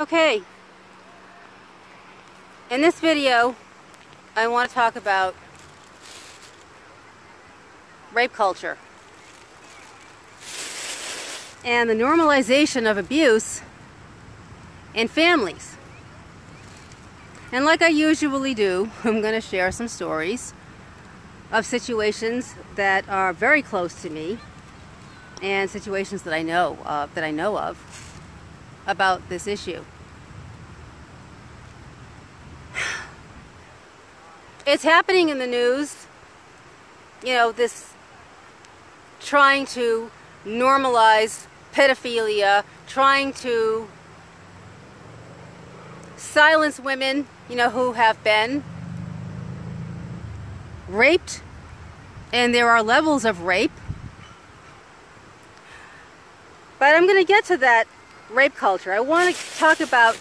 Okay, in this video I want to talk about rape culture and the normalization of abuse in families. And like I usually do, I'm going to share some stories of situations that are very close to me and situations that I know of about this issue. It's happening in the news, you know, this trying to normalize pedophilia, trying to silence women, you know, who have been raped, and there are levels of rape. But I'm going to get to that rape culture. I want to talk about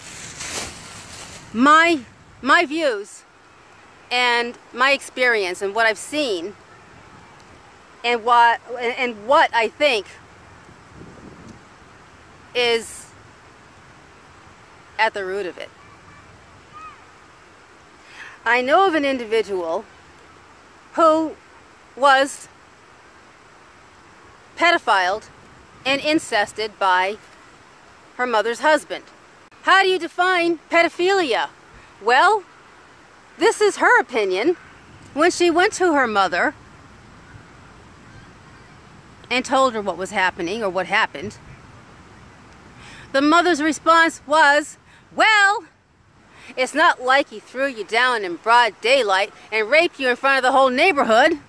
my views and my experience and what I've seen and what I think is at the root of it. I know of an individual who was pedophiled and incested by her mother's husband. How do you define pedophilia? Well, this is her opinion. When she went to her mother and told her what was happening or what happened, the mother's response was, well, it's not like he threw you down in broad daylight and raped you in front of the whole neighborhood.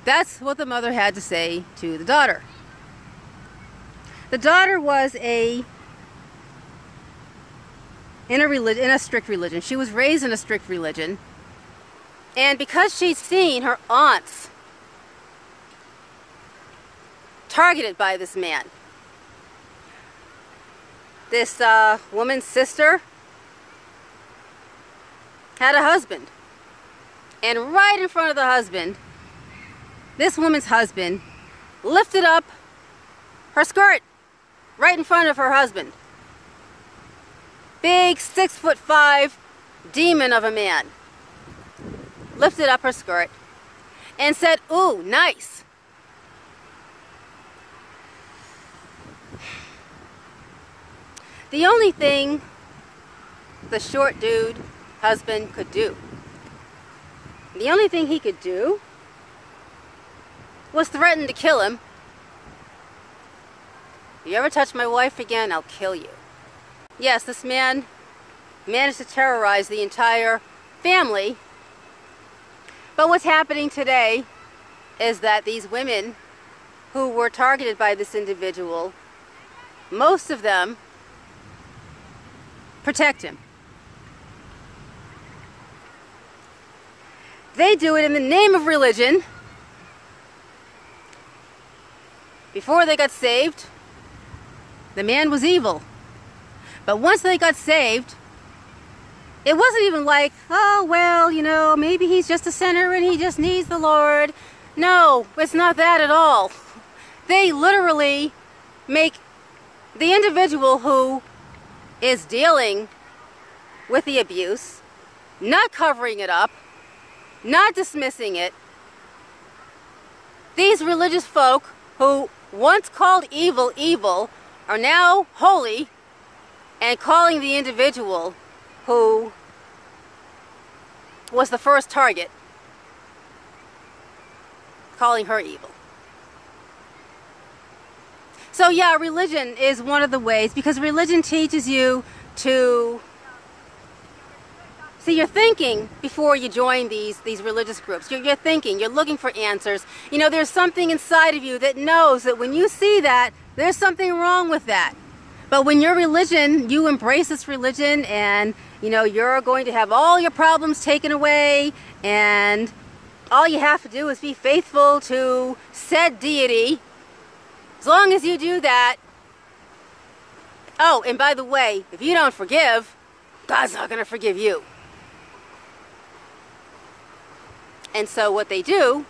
That's what the mother had to say to the daughter. The daughter was in a strict religion. She was raised in a strict religion. And because she'd seen her aunts targeted by this man, this woman's sister had a husband. And right in front of the husband, this woman's husband lifted up her skirt right in front of her husband. Big 6'5" demon of a man lifted up her skirt and said, "Ooh, nice." The only thing the short dude husband could do, the only thing he could do was threaten to kill him. "If you ever touch my wife again, I'll kill you." Yes, this man managed to terrorize the entire family. But what's happening today is that these women who were targeted by this individual, most of them protect him. They do it in the name of religion. Before they got saved, the man was evil. But once they got saved, it wasn't even like, oh, well, you know, maybe he's just a sinner and he just needs the Lord. No, it's not that at all. They literally make the individual who is dealing with the abuse, not covering it up, not dismissing it. These religious folk who once called evil evil are now holy and calling the individual who was the first target, calling her evil. So yeah, religion is one of the ways, because religion teaches you to see, you're thinking before you join these religious groups. You're thinking, you're looking for answers. You know, there's something inside of you that knows that when you see that, there's something wrong with that. But when your religion, you embrace this religion, and you know, you're going to have all your problems taken away, and all you have to do is be faithful to said deity. As long as you do that. Oh, and by the way, if you don't forgive, God's not going to forgive you. And so what they do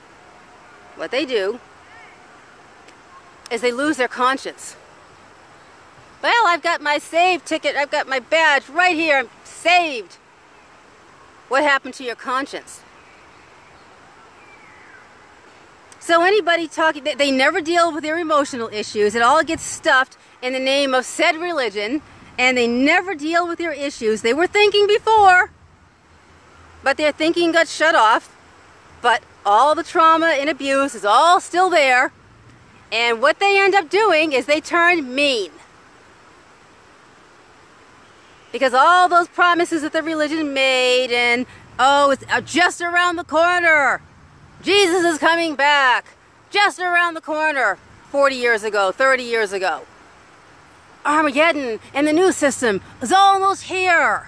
is they lose their conscience. Well, I've got my saved ticket. I've got my badge right here. I'm saved. What happened to your conscience? So anybody talking, they never deal with their emotional issues. It all gets stuffed in the name of said religion, and they never deal with their issues. They were thinking before, but their thinking got shut off. But all the trauma and abuse is all still there. And what they end up doing is they turn mean. Because all those promises that the religion made, and oh, it's just around the corner. Jesus is coming back. Just around the corner. 40 years ago, 30 years ago. Armageddon and the new system is almost here.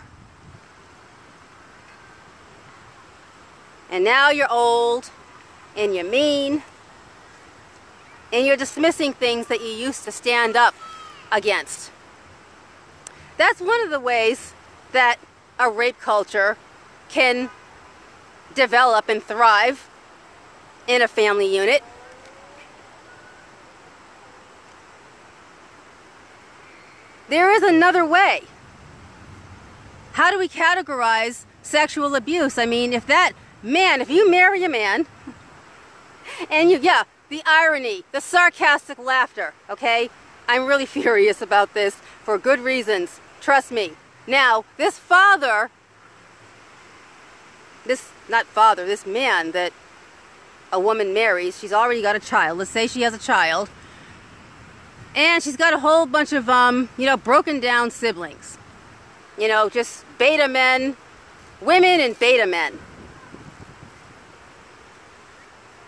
And now you're old, and you're mean, and you're dismissing things that you used to stand up against. That's one of the ways that a rape culture can develop and thrive in a family unit. There is another way. How do we categorize sexual abuse? I mean, if you marry a man, and the irony, the sarcastic laughter, okay? I'm really furious about this for good reasons. Trust me. Now, this man that a woman marries, she's already got a child. Let's say she has a child. And she's got a whole bunch of, broken down siblings. Just beta men, women and beta men.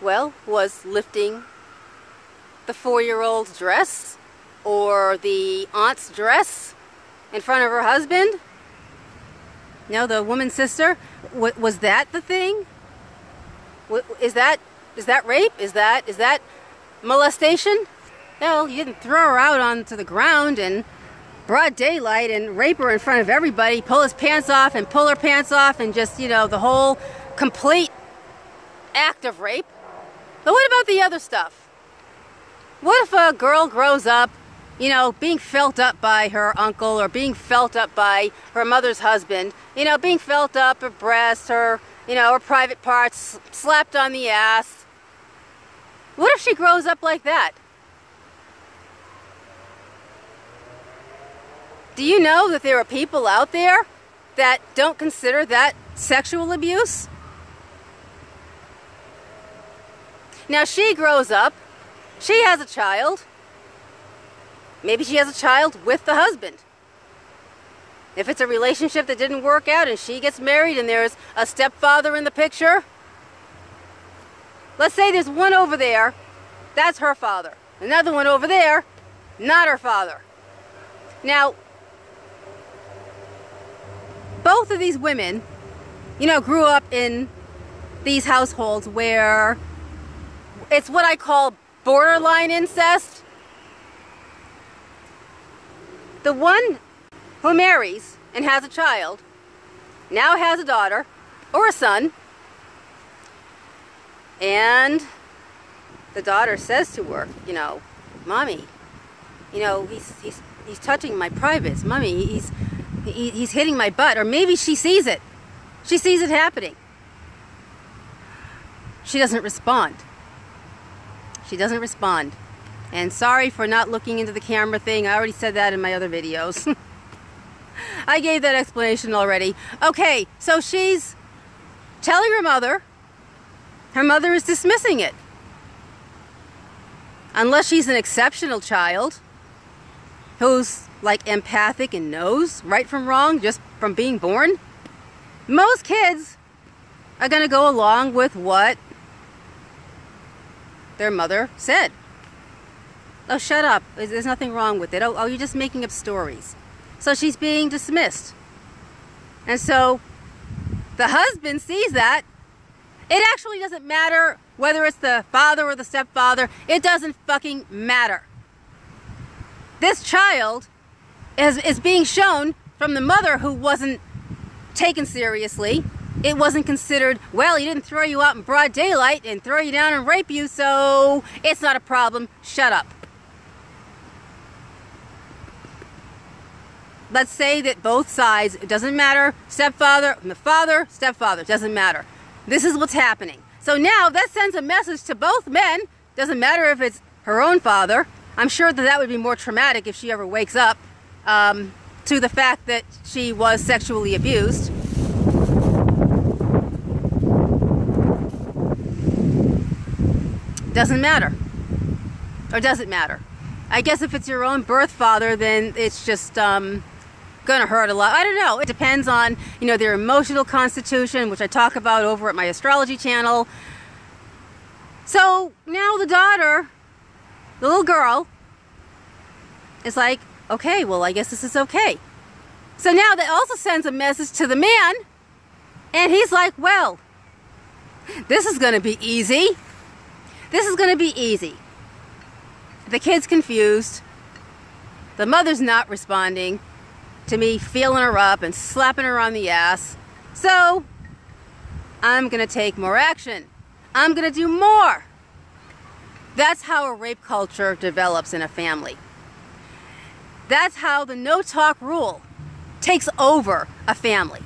Well, was lifting the 4-year-old's dress or the aunt's dress in front of her husband, the woman's sister, was that the thing? Is that rape? Is that molestation? No, you didn't throw her out onto the ground in broad daylight and rape her in front of everybody, pull his pants off and pull her pants off, and just, the whole complete act of rape. But what about the other stuff? What if a girl grows up, being felt up by her uncle, or being felt up by her mother's husband, being felt up, her breasts, her private parts, slapped on the ass? What if she grows up like that? Do you know that there are people out there that don't consider that sexual abuse? Now she grows up, she has a child. Maybe she has a child with the husband. If it's a relationship that didn't work out and she gets married and there's a stepfather in the picture, let's say there's one over there, that's her father. Another one over there, not her father. Now, both of these women, grew up in these households where it's what I call borderline incest. The one who marries and has a child now has a daughter or a son, and the daughter says to her, Mommy, he's touching my privates. Mommy, he's hitting my butt. Or maybe she sees it. She sees it happening. She doesn't respond. She doesn't respond. And sorry for not looking into the camera thing. I already said that in my other videos. I gave that explanation already. Okay, so she's telling her mother. Her mother is dismissing it. Unless she's an exceptional child who's like empathic and knows right from wrong just from being born. Most kids are going to go along with what their mother said. Oh, shut up. There's nothing wrong with it. Oh, you're just making up stories. So she's being dismissed. And so the husband sees that. It actually doesn't matter whether it's the father or the stepfather. It doesn't fucking matter. This child is being shown from the mother who wasn't taken seriously. It wasn't considered, well, he didn't throw you out in broad daylight and throw you down and rape you, so it's not a problem. Shut up. let's say that both sides, it doesn't matter, stepfather, father, stepfather, doesn't matter. This is what's happening. So now that sends a message to both men. Doesn't matter if it's her own father. I'm sure that that would be more traumatic if she ever wakes up to the fact that she was sexually abused. Doesn't matter. Or does it matter? I guess if it's your own birth father, then it's just gonna hurt a lot. I don't know. It depends on, you know, their emotional constitution, which I talk about over at my astrology channel. So now the daughter, the little girl, is like, okay, well, I guess this is okay. So now that also sends a message to the man, and he's like, well, this is gonna be easy. This is gonna be easy. The kid's confused. The mother's not responding to me feeling her up and slapping her on the ass. So I'm gonna take more action. I'm gonna do more. That's how a rape culture develops in a family. That's how the no talk rule takes over a family.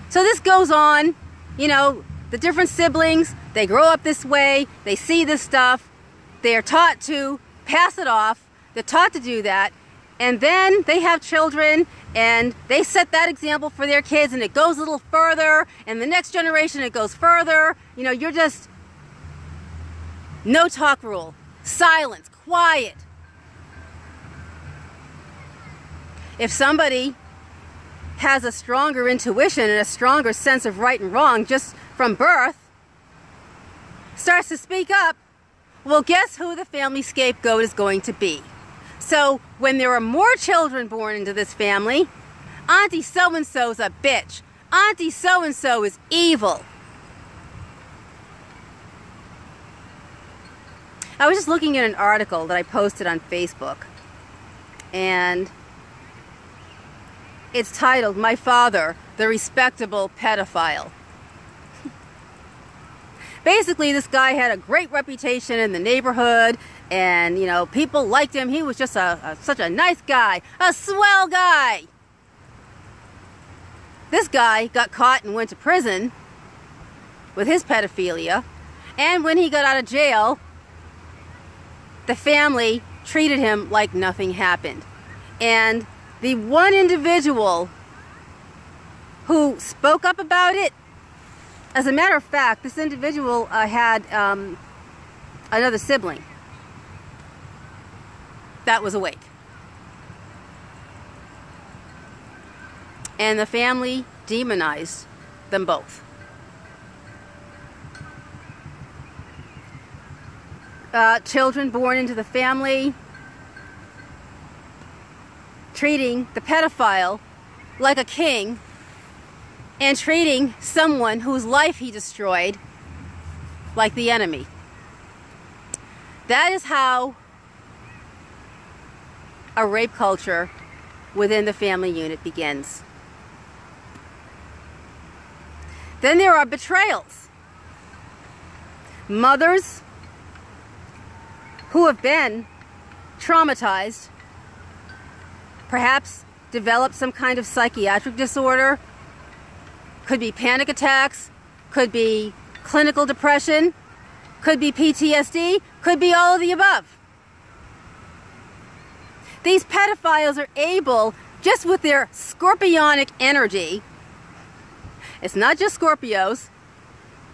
So this goes on, you know, the different siblings, they grow up this way, they see this stuff, they are taught to pass it off, they're taught to do that, and then they have children and they set that example for their kids, and it goes a little further, and the next generation it goes further. You know, you're just no talk rule, silence, quiet. If somebody has a stronger intuition and a stronger sense of right and wrong just from birth, starts to speak up, well, guess who the family scapegoat is going to be? So when there are more children born into this family, Auntie so-and-so's a bitch. Auntie so-and-so is evil. I was just looking at an article that I posted on Facebook, and it's titled, "My Father, the Respectable Pedophile." Basically, this guy had a great reputation in the neighborhood, and, you know, people liked him. He was just such a nice guy, a swell guy. This guy got caught and went to prison with his pedophilia, and when he got out of jail, the family treated him like nothing happened. And the one individual who spoke up about it, as a matter of fact, this individual had another sibling that was awake. And the family demonized them both. Children born into the family, treating the pedophile like a king, and treating someone whose life he destroyed like the enemy. That is how a rape culture within the family unit begins. Then there are betrayals. Mothers who have been traumatized, perhaps developed some kind of psychiatric disorder, could be panic attacks, could be clinical depression, could be PTSD, could be all of the above. These pedophiles are able, just with their scorpionic energy, it's not just Scorpios,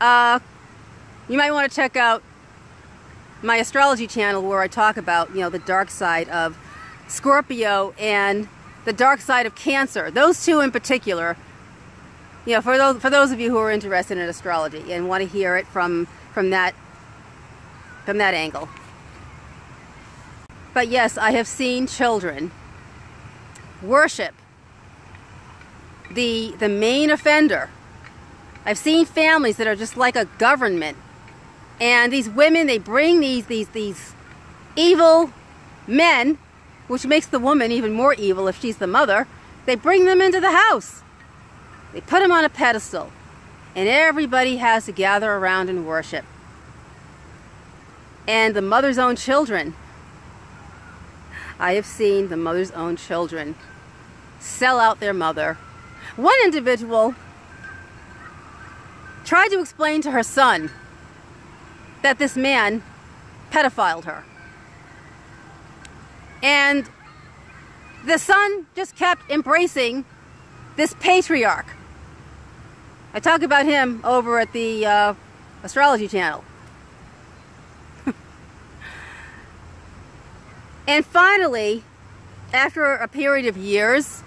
you might want to check out my astrology channel where I talk about, you know, the dark side of Scorpio and the dark side of Cancer. Those two in particular, you know, for those of you who are interested in astrology and want to hear it from that angle. But yes, I have seen children worship the main offender. I've seen families that are just like a government, and these women, they bring these evil men, which makes the woman even more evil if she's the mother. They bring them into the house. They put them on a pedestal, and everybody has to gather around and worship. And the mother's own children I have seen the mother's own children sell out their mother. One individual tried to explain to her son that this man pedophiled her. And the son just kept embracing this patriarch. I talk about him over at the astrology channel. And finally, after a period of years,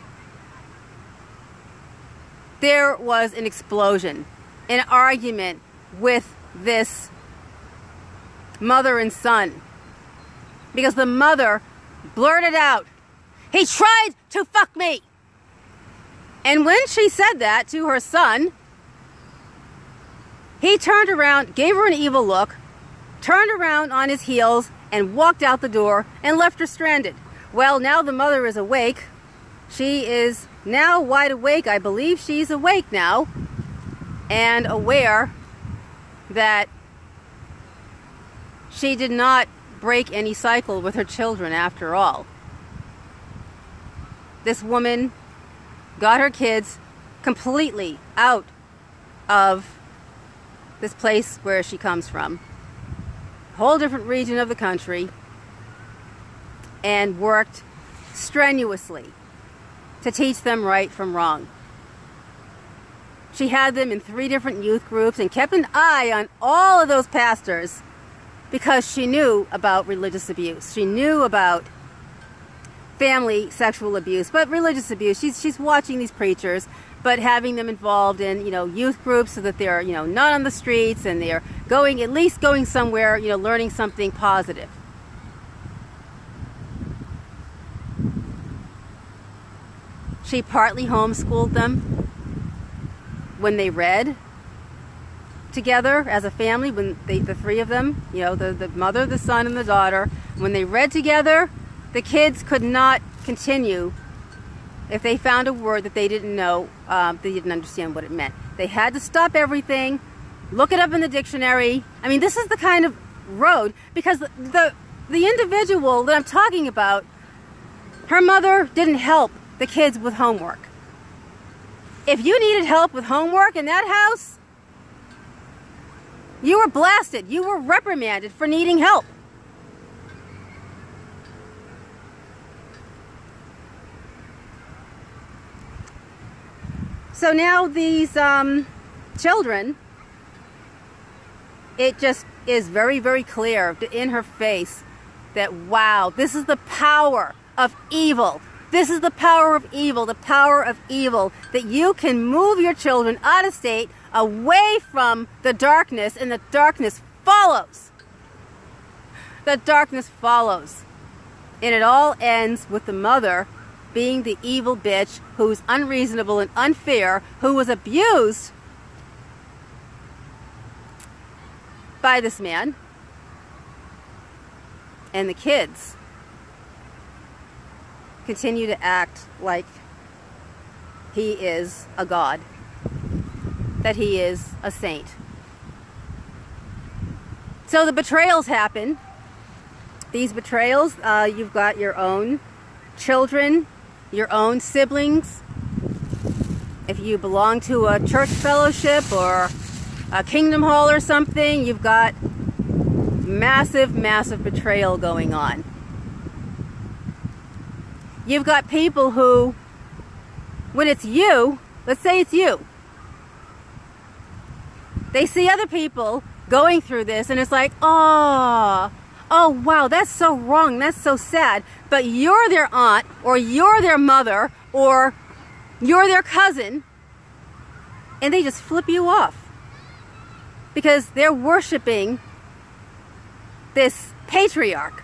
there was an explosion, an argument with this mother and son. Because the mother blurted out, "He tried to fuck me!" And when she said that to her son, he turned around, gave her an evil look, turned around on his heels, and walked out the door and left her stranded. Well, now the mother is awake. She is now wide awake. I believe she's awake now and aware that she did not break any cycle with her children after all. This woman got her kids completely out of this place where she comes from, a whole different region of the country, and worked strenuously to teach them right from wrong. She had them in 3 different youth groups and kept an eye on all of those pastors because she knew about religious abuse. She knew about family sexual abuse, but religious abuse. She's watching these preachers, but having them involved in, youth groups so that they're, not on the streets and they're at least going somewhere, learning something positive. She partly homeschooled them when they read together as a family, when the 3 of them, the mother, the son, and the daughter, when they read together, the kids could not continue if they found a word that they didn't know, they didn't understand what it meant. They had to stop everything, look it up in the dictionary. I mean, this is the kind of road, because the individual that I'm talking about, her mother didn't help the kids with homework. If you needed help with homework in that house, you were blasted. You were reprimanded for needing help. So now these children, it just is very, very clear in her face that, wow, this is the power of evil. This is the power of evil, that you can move your children out of state, away from the darkness, and the darkness follows. The darkness follows. And it all ends with the mother being the evil bitch who's unreasonable and unfair, who was abused by this man, and the kids continue to act like he is a god, that he is a saint. So the betrayals happen. These betrayals, you've got your own children, your own siblings. If you belong to a church fellowship or a kingdom hall or something, you've got massive, massive betrayal going on. You've got people who, when it's you, let's say it's you, they see other people going through this and it's like, oh wow, that's so wrong, that's so sad. But you're their aunt, or you're their mother, or you're their cousin, and they just flip you off because they're worshiping this patriarch,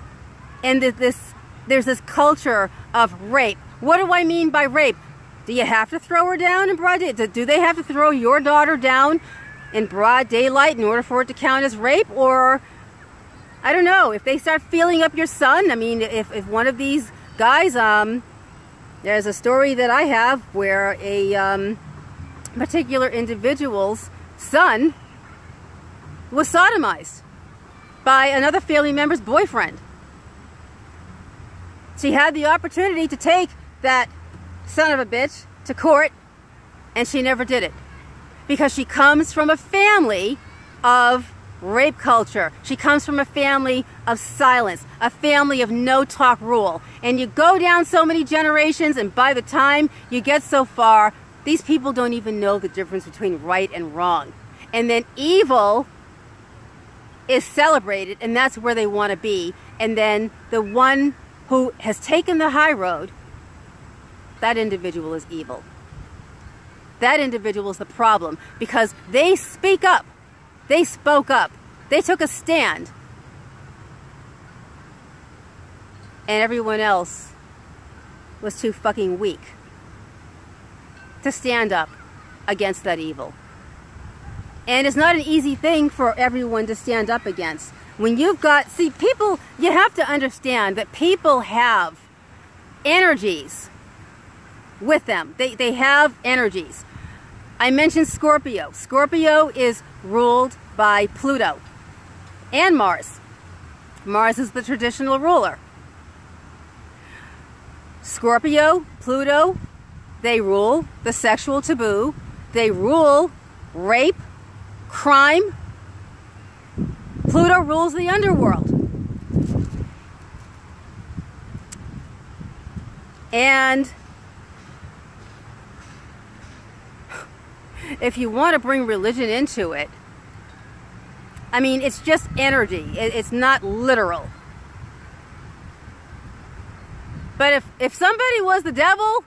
and there's this culture of rape. What do I mean by rape? Do you have to throw her down in broad daylight? Do they have to throw your daughter down in broad daylight in order for it to count as rape? Or, I don't know, if they start feeling up your son, I mean, if one of these guys, there's a story that I have where a particular individual's son was sodomized by another family member's boyfriend. She had the opportunity to take that son of a bitch to court, and she never did it. Because she comes from a family of rape culture. She comes from a family of silence, a family of no talk rule. And you go down so many generations, and by the time you get so far, these people don't even know the difference between right and wrong. And then evil is celebrated, and that's where they want to be. And then the one who has taken the high road, that individual is evil. That individual is the problem, because they speak up. They spoke up. They took a stand. And everyone else was too fucking weak to stand up against that evil. And it's not an easy thing for everyone to stand up against. When you've got, see, people, you have to understand that people have energies with them. They have energies. I mentioned Scorpio. Scorpio is ruled by Pluto and Mars. Mars is the traditional ruler. Scorpio, Pluto, they rule the sexual taboo. They rule rape, crime. Pluto rules the underworld. And if you want to bring religion into it, I mean, it's just energy. It's not literal. But if somebody was the devil,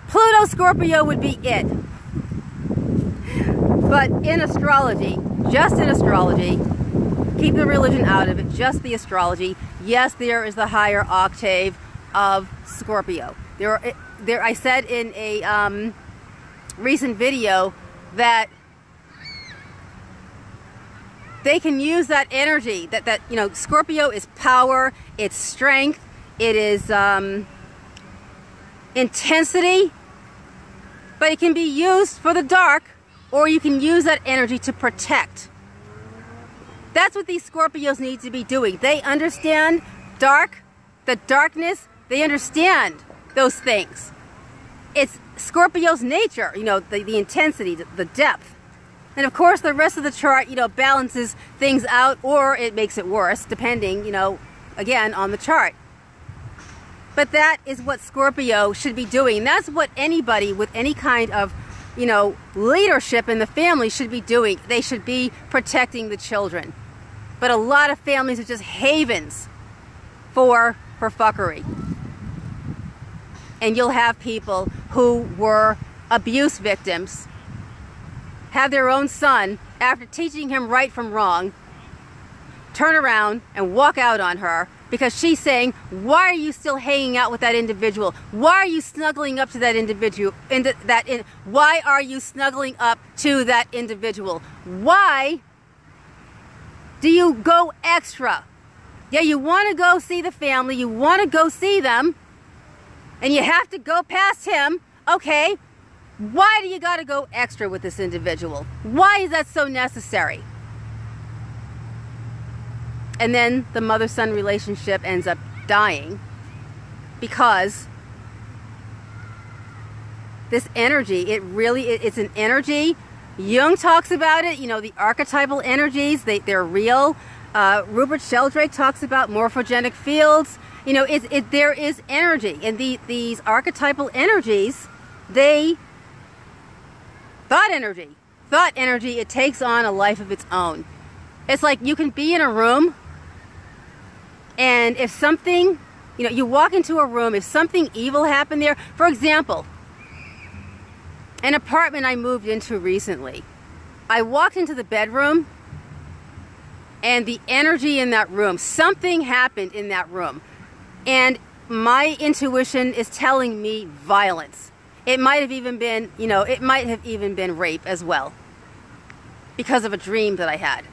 Pluto Scorpio would be it. But in astrology, just in astrology, keep the religion out of it, just the astrology, yes, there is the higher octave of Scorpio. I said in a recent video that they can use that energy, that you know, Scorpio is power, it's strength, it is intensity, but it can be used for the dark, or you can use that energy to protect. That's what these Scorpios need to be doing. They understand the darkness, they understand those things. It's Scorpio's nature, you know, the intensity, the depth. And of course the rest of the chart, you know, balances things out, or it makes it worse, depending, you know, again, on the chart. But that is what Scorpio should be doing. And that's what anybody with any kind of, you know, leadership in the family should be doing. They should be protecting the children. But a lot of families are just havens for fuckery. And you'll have people who were abuse victims have their own son, after teaching him right from wrong, turn around and walk out on her because she's saying, why are you still hanging out with that individual? Why are you snuggling up to that individual? Why are you snuggling up to that individual? Why do you go extra? Yeah, you want to go see the family, you want to go see them, and you have to go past him. Okay, why do you got to go extra with this individual? Why is that so necessary? And then the mother-son relationship ends up dying because this energy, it's an energy. Jung talks about it, you know, the archetypal energies, they're real. Rupert Sheldrake talks about morphogenic fields. You know, there is energy, and these archetypal energies, thought energy, it takes on a life of its own. It's like you can be in a room, and if something, you know, you walk into a room, if something evil happened there, for example, an apartment I moved into recently, I walked into the bedroom, and the energy in that room, something happened in that room, and my intuition is telling me violence. It might have even been, you know, it might have even been rape as well, because of a dream that I had.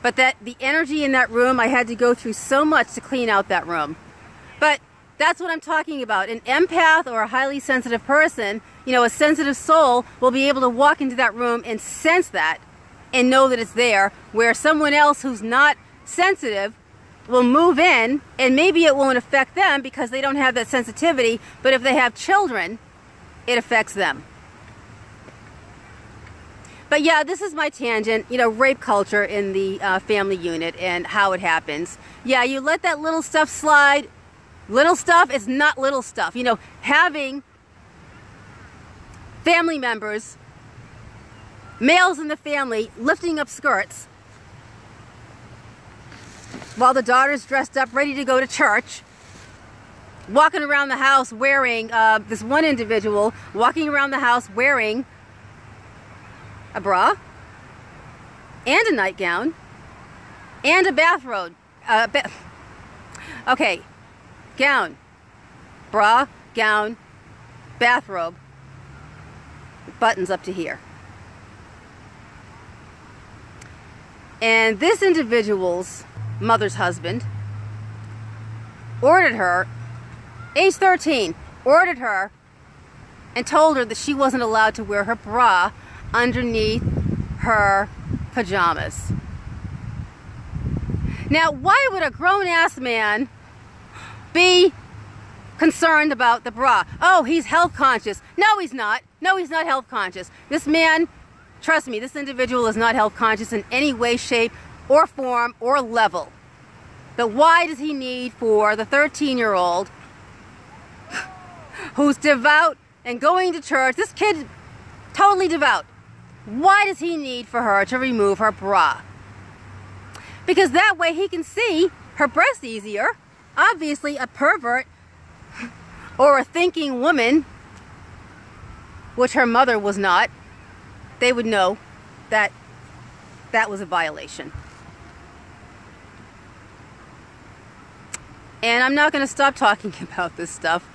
But that the energy in that room, I had to go through so much to clean out that room. But that's what I'm talking about. An empath or a highly sensitive person, you know, a sensitive soul will be able to walk into that room and sense that and know that it's there, where someone else who's not sensitive will move in, and maybe it won't affect them because they don't have that sensitivity, but if they have children, it affects them. But yeah, this is my tangent, you know, rape culture in the family unit and how it happens. Yeah, you let that little stuff slide. Little stuff is not little stuff. You know, having family members, males in the family, lifting up skirts while the daughter's dressed up, ready to go to church, walking around the house wearing, this one individual walking around the house wearing a bra and a nightgown and a bathrobe. Okay, gown, bra, gown, bathrobe, buttons up to here. And this individual's mother's husband ordered her, age 13, ordered her and told her that she wasn't allowed to wear her bra underneath her pajamas. Now, why would a grown-ass man be concerned about the bra? Oh, he's health conscious. No, he's not. No, he's not health conscious. This man, trust me, this individual is not health conscious in any way, shape, or form, or level. But why does he need for the 13-year-old who's devout and going to church, this kid totally devout, why does he need for her to remove her bra? Because that way he can see her breasts easier. Obviously, a pervert or a thinking woman, which her mother was not, they would know that that was a violation. And I'm not going to stop talking about this stuff.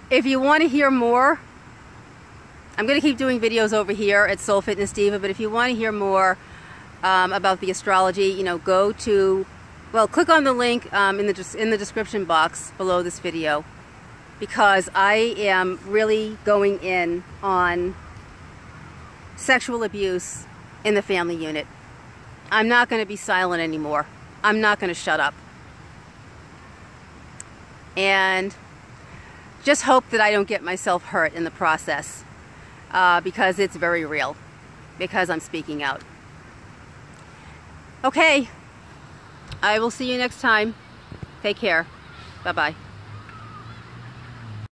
If you want to hear more, I'm going to keep doing videos over here at Soul Fitness Diva, but if you want to hear more about the astrology, you know, go to, well, click on the link in the description box below this video, because I am really going in on sexual abuse in the family unit. I'm not going to be silent anymore. I'm not going to shut up. And just hope that I don't get myself hurt in the process, because it's very real, because I'm speaking out. Okay, I will see you next time. Take care. Bye-bye.